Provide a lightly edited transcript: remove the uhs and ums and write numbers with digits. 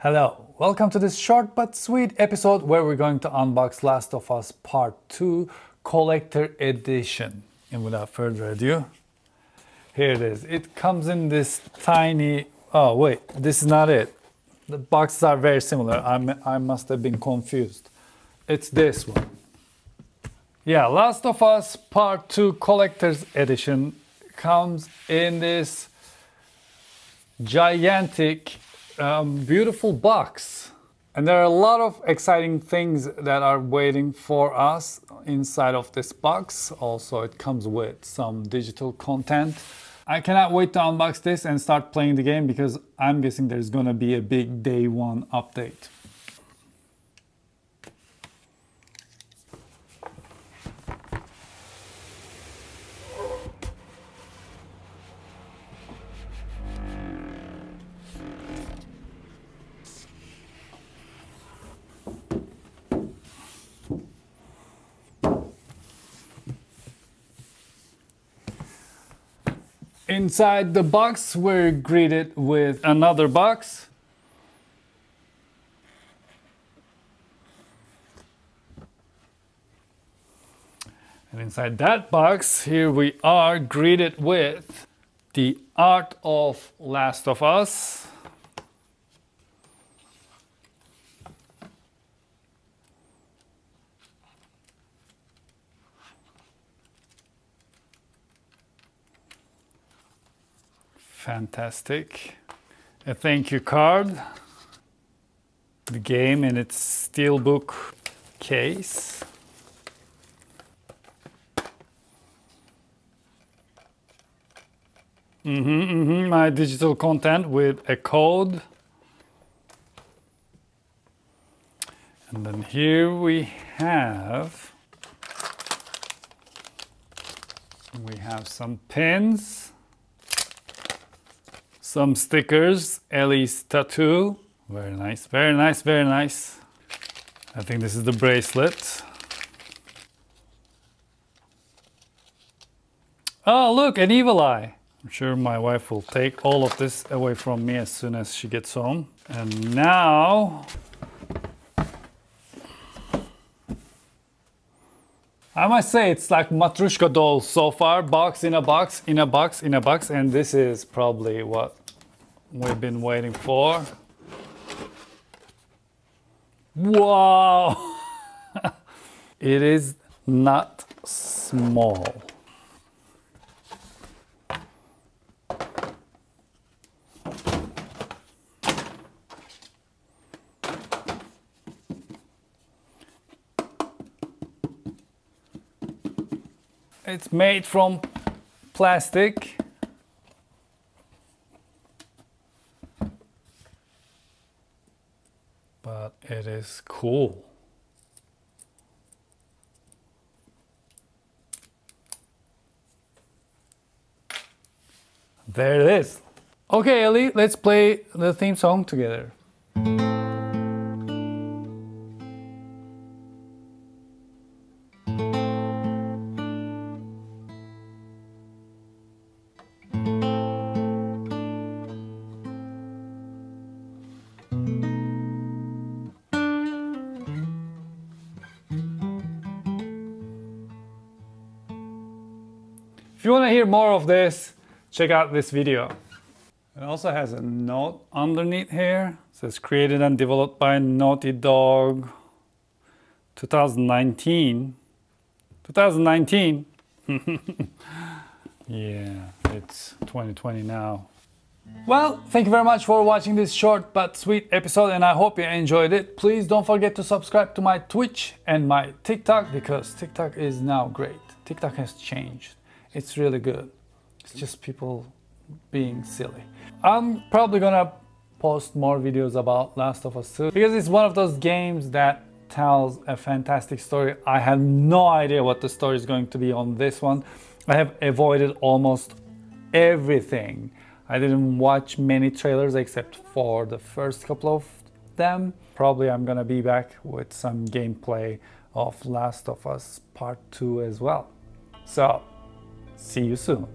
Hello, welcome to this short but sweet episode where we're going to unbox Last of Us Part 2 Collector Edition. And without further ado, here it is. It comes in this tiny... Oh wait, this is not it. The boxes are very similar. I must have been confused. It's this one. Yeah, Last of Us Part 2 Collector's Edition comes in this gigantic beautiful box, and there are a lot of exciting things that are waiting for us inside of this box. Also, it comes with some digital content. I cannot wait to unbox this and start playing the game because I'm guessing there's gonna be a big day one update. Inside the box, we're greeted with another box. And inside that box, here we are greeted with the art of Last of Us. Fantastic. A thank you card. The game in its steelbook case. My digital content with a code. And then here we have some pins. Some stickers, Ellie Statue. Very nice, very nice, very nice. I think this is the bracelet. Oh, look, an evil eye. I'm sure my wife will take all of this away from me as soon as she gets home. And now... I must say it's like Matryoshka dolls so far. Box in a box, in a box, in a box. And this is probably what we've been waiting for. Wow! It is not small. It's made from plastic. But it is cool. There it is. Okay, Ellie, let's play the theme song together. If you want to hear more of this, check out this video. It also has a note underneath here. It says created and developed by Naughty Dog 2019. 2019? Yeah, it's 2020 now. Well, thank you very much for watching this short but sweet episode, and I hope you enjoyed it. Please don't forget to subscribe to my Twitch and my TikTok because TikTok is now great. TikTok has changed. It's really good. It's just people being silly. I'm probably gonna post more videos about Last of Us 2 because it's one of those games that tells a fantastic story. I have no idea what the story is going to be on this one. I have avoided almost everything. I didn't watch many trailers except for the first couple of them. Probably I'm gonna be back with some gameplay of Last of Us Part 2 as well. So, see you soon.